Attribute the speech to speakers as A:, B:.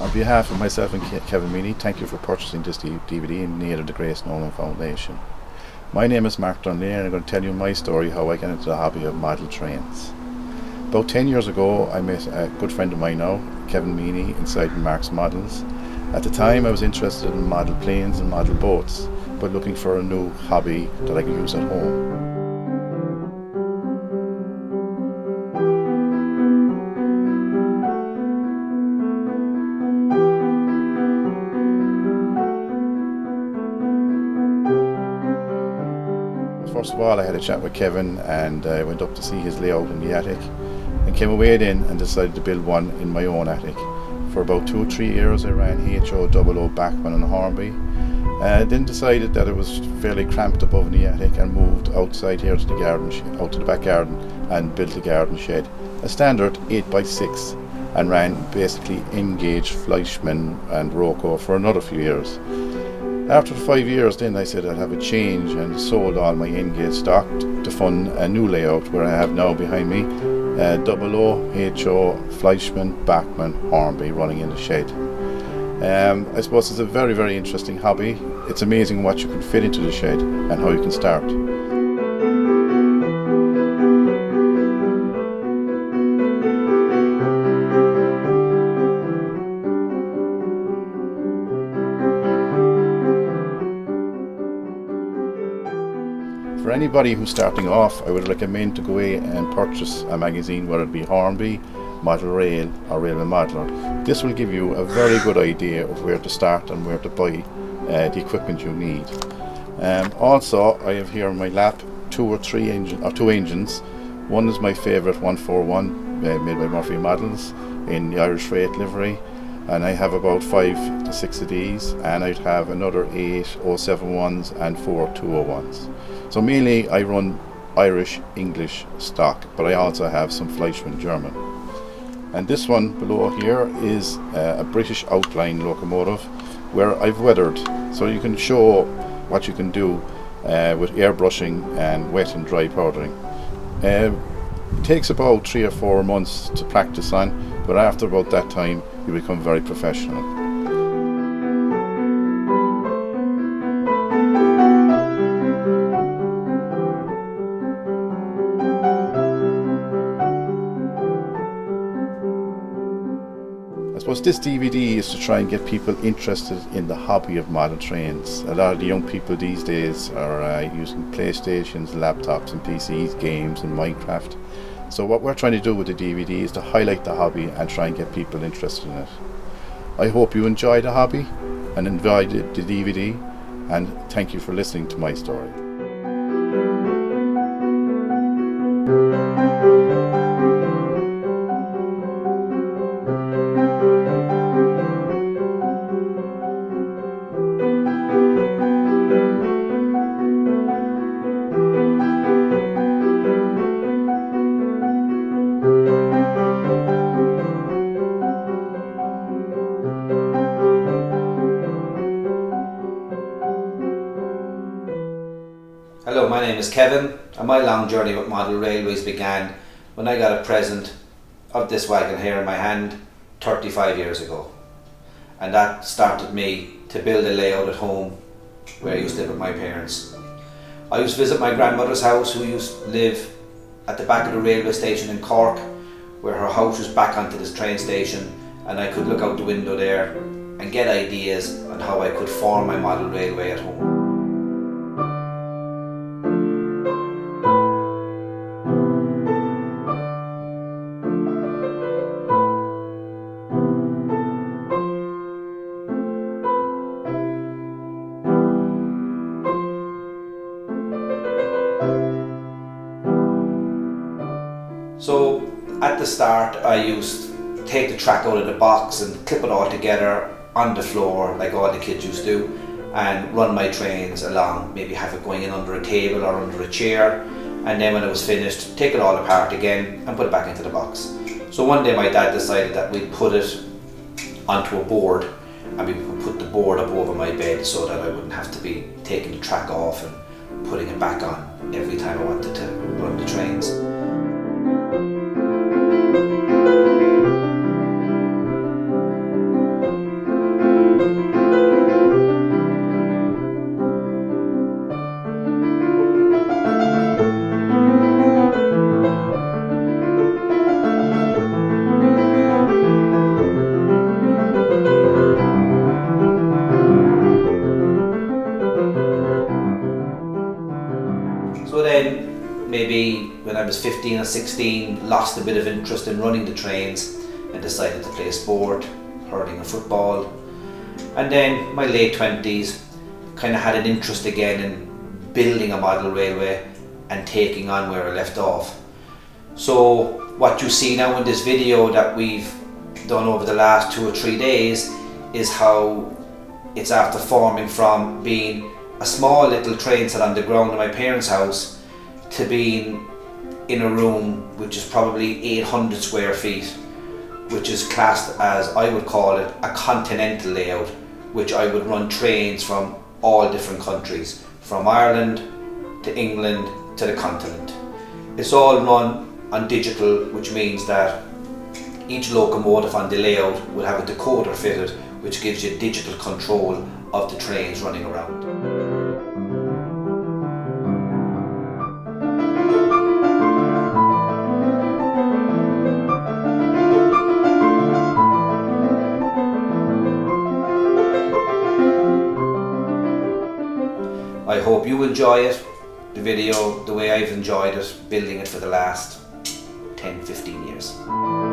A: On behalf of myself and Kevin Meany, thank you for purchasing this DVD in the aid of the Grace Nolan Foundation. My name is Mark Donnelly and I'm going to tell you my story how I got into the hobby of model trains. About 10 years ago I met a good friend of mine now, Kevin Meany, inside Mark's Models. At the time I was interested in model planes and model boats, but looking for a new hobby that I could use at home. First of all, I had a chat with Kevin and I went up to see his layout in the attic and came away then and decided to build one in my own attic. For about 2 or 3 years I ran HO00 Bachmann and Hornby. Then decided that it was fairly cramped above in the attic and moved outside here to the garden, out to the back garden, and built a garden shed. A standard 8x6, and ran basically Engage, Fleischmann and Roco for another few years. After 5 years then I said I'd have a change and sold all my Engage stock to fund a new layout where I have now behind me 00, HO, Fleischmann, Bachmann, Hornby running in the shed. I suppose it's a very, very interesting hobby. It's amazing what you can fit into the shed and how you can start. For anybody who's starting off, I would recommend to go away and purchase a magazine, whether it be Hornby, Model Rail or Railway Modeler. This will give you a very good idea of where to start and where to buy the equipment you need. Also, I have here on my lap two engines. One is my favourite 141 made by Murphy Models in the Irish Freight livery, and I have about 5 to 6 of these, and I'd have another 8 071s and 4 201s. So mainly I run Irish English stock, but I also have some Fleischmann German. And this one below here is a British outline locomotive where I've weathered, so you can show what you can do with airbrushing and wet and dry powdering. It takes about 3 or 4 months to practice on, but after about that time you become very professional. I suppose this DVD is to try and get people interested in the hobby of model trains. A lot of the young people these days are using PlayStations, laptops and PCs, games and Minecraft. So what we're trying to do with the DVD is to highlight the hobby and try and get people interested in it. I hope you enjoy the hobby and enjoy the DVD, and thank you for listening to my story.
B: Hello, my name is Kevin, and my long journey with model railways began when I got a present of this wagon here in my hand 35 years ago. And that started me to build a layout at home where I used to live with my parents. I used to visit my grandmother's house, who used to live at the back of the railway station in Cork, where her house was back onto this train station, and I could look out the window there and get ideas on how I could form my model railway at home. So at the start I used to take the track out of the box and clip it all together on the floor like all the kids used to do, and run my trains along, maybe have it going in under a table or under a chair, and then when it was finished take it all apart again and put it back into the box. So one day my dad decided that we'd put it onto a board, and we would put the board up over my bed so that I wouldn't have to be taking the track off and putting it back on every time I wanted to run the trains. was 15 or 16, lost a bit of interest in running the trains and decided to play a sport, hurling and football. And then my late 20s, kind of had an interest again in building a model railway and taking on where I left off. So what you see now in this video that we've done over the last 2 or 3 days is how it's after forming from being a small little train set on the ground in my parents' house to being in a room which is probably 800 square feet, which is classed as, I would call it, a continental layout, which I would run trains from all different countries, from Ireland to England to the continent. It's all run on digital, which means that each locomotive on the layout will have a decoder fitted, which gives you digital control of the trains running around. I hope you enjoy it, the video, the way I've enjoyed it, building it for the last 10-15 years.